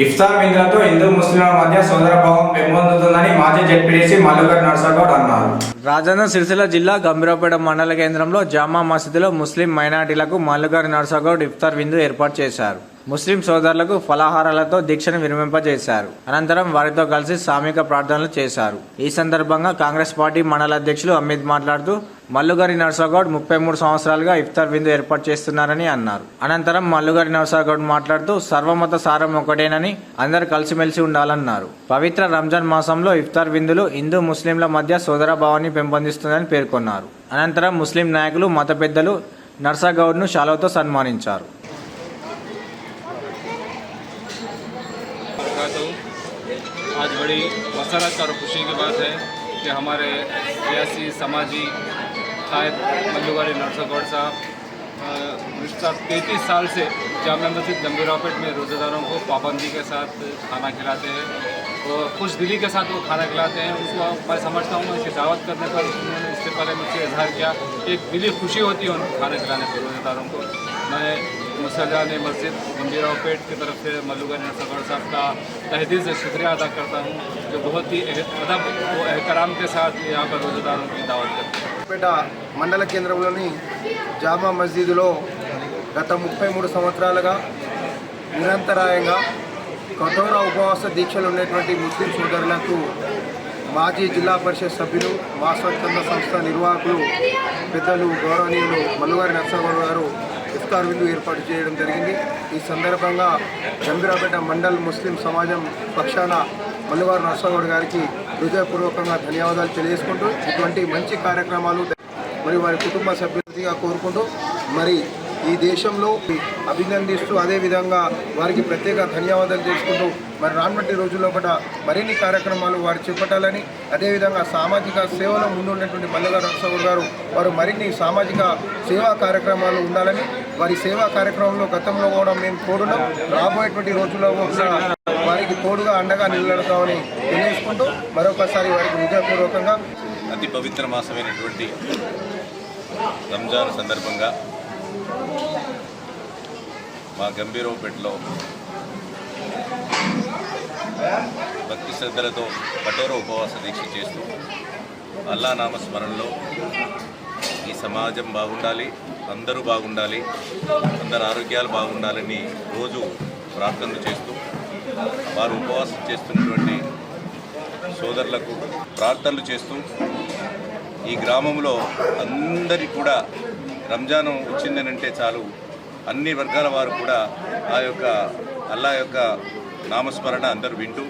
ఇఫ్తార్ విందులతో హిందూ ముస్లింల మధ్య సోదరభావం పెంపొందుతుందని మాజీ జెడ్పీటీసీ మల్లుగర్ నర్సగౌడ్ అన్నారు. రాజన్న సిరిసిల్ల జిల్లా గంభీరావుపేట మండల కేంద్రంలో జామా మసీదులో ముస్లిం మైనార్టీలకు మల్లుగర్ నర్సగౌడ్ ఇఫ్తార్ విందు ఏర్పాటు చేశారు. ముస్లిం సోదరులకు ఫలాహారాలతో దీక్షను విరమింపజేశారు. అనంతరం వారితో కలిసి సామూహిక ప్రార్థనలు చేశారు. ఈ సందర్భంగా కాంగ్రెస్ పార్టీ మండల అధ్యక్షులు అమిత్ మాట్లాడుతూ మల్లుగరి నర్సగౌడ్ 33 సంవత్సరాలుగా ఇఫ్తార్ విందు ఏర్పాటు చేస్తున్నారని అన్నారు. అనంతరం మల్లుగరి నర్సగౌడ్ మాట్లాడుతూ సర్వమత సారం ఒకటేనని అందరూ కలిసిమెలిసి ఉండాలన్నారు. పవిత్ర రంజాన్ మాసంలో ఇఫ్తార్ విందులు హిందూ ముస్లింల మధ్య సోదరభావాన్ని పెంపొందిస్తుందని పేర్కొన్నారు. అనంతరం ముస్లిం నాయకులు మత పెద్దలు నర్సగౌడ్ను శాలువాతో సన్మానించారు. आज बड़ी मसरत और खुशी की बात है कि हमारे सियासी समाजी कायद मल्लुगरी नरसगौड साहब 33 साल से जामा मस्जिद गंभीरावपेट में रोज़ेदारों को पाबंदी के साथ खाना खिलाते हैं और खुश दिली के साथ वो खाना खिलाते हैं। उसको मैं समझता हूँ कि दावत करने पर उन्होंने इससे पहले मुझसे इजहार किया, एक दिली खुशी होती है उनको खाना खिलाने पर रोज़ेदारों को। मैं मुसल्लान मस्जिद गंभीरावपेट की तरफ से मल्लुगरी नरसगौड साहब का तहे दिल से शुक्रिया अदा करता हूँ जो बहुत ही अदब व एहतराम के साथ यहाँ पर रोज़ेदारों की दावत करते हैं। పేట మండల కేంద్రంలోని జామా మస్జిద్లో గత 33 సంవత్సరాలుగా నిరంతరాయంగా కఠోర ఉపవాస దీక్షలు ఉన్నటువంటి ముస్లిం సోదరులకు మాజీ జిల్లా పరిషత్ సభ్యులు మా స్వచ్ఛంద సంస్థ నిర్వాహకులు పెద్దలు గౌరవనీయులు మల్లుగరి నర్సగౌడ్ గారు ఇఫ్తార్ విందు ఏర్పాటు చేయడం జరిగింది. ఈ సందర్భంగా గంభీరావుపేట మండల్ ముస్లిం సమాజం పక్షాన మల్లుగరి నర్సగౌడ్ గారికి హృదయపూర్వకంగా ధన్యవాదాలు తెలియజేసుకుంటూ ఇటువంటి మంచి కార్యక్రమాలు మరి వారి కుటుంబ సభ్యులుగా కోరుకుంటూ మరి ఈ దేశంలో అభినందిస్తూ అదేవిధంగా వారికి ప్రత్యేక ధన్యవాదాలు చేసుకుంటూ మరి రానున్నటి రోజుల్లో కూడా మరిన్ని కార్యక్రమాలు వారు చేపట్టాలని అదేవిధంగా సామాజిక సేవలో ముందున్నటువంటి మల్లుగరి నర్సగౌడ్ గారు వారు మరిన్ని సామాజిక సేవా కార్యక్రమాలు ఉండాలని వారి సేవా కార్యక్రమంలో గతంలో కూడా మేము తోడున్నాం, రాబోయేటువంటి రోజుల్లో కూడా వారికి తోడుగా అండగా నిలబడతామని తెలియజేసుకుంటూ మరొకసారి వారికి హృదయపూర్వకంగా అతి పవిత్ర మాసమైనటువంటి రంజాన్ సందర్భంగా మా గంభీరావుపేటలో భక్తి శ్రద్ధలతో కఠోర ఉపవాస దీక్ష చేస్తూ అల్లా నామస్మరణలో ఈ సమాజం బాగుండాలి, అందరూ బాగుండాలి, అందరి ఆరోగ్యాలు బాగుండాలని రోజు ప్రార్థనలు చేస్తూ వారు ఉపవాసం చేస్తున్నటువంటి సోదరులకు ప్రార్థనలు చేస్తూ ఈ గ్రామంలో అందరి కూడా రంజాన్ వచ్చిందనంటే చాలు అన్ని వర్గాల వారు కూడా ఆ యొక్క అల్లా యొక్క నామస్మరణ అందరూ వింటూ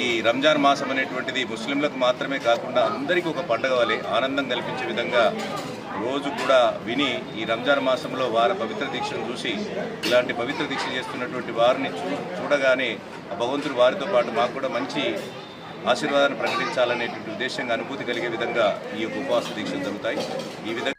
ఈ రంజాన్ మాసం అనేటువంటిది ముస్లింలకు మాత్రమే కాకుండా అందరికీ ఒక పండుగ వలె ఆనందం కల్పించే విధంగా రోజు కూడా విని ఈ రంజాన్ మాసంలో వారి పవిత్ర దీక్షను చూసి ఇలాంటి పవిత్ర దీక్ష చేస్తున్నటువంటి వారిని చూడగానే ఆ భగవంతుడు వారితో పాటు మాకు కూడా మంచి ఆశీర్వాదాన్ని ప్రకటించాలనేటువంటి ఉద్దేశంగా అనుభూతి కలిగే విధంగా ఈ యొక్క ఉపవాస దీక్షలు జరుగుతాయి. ఈ విధంగా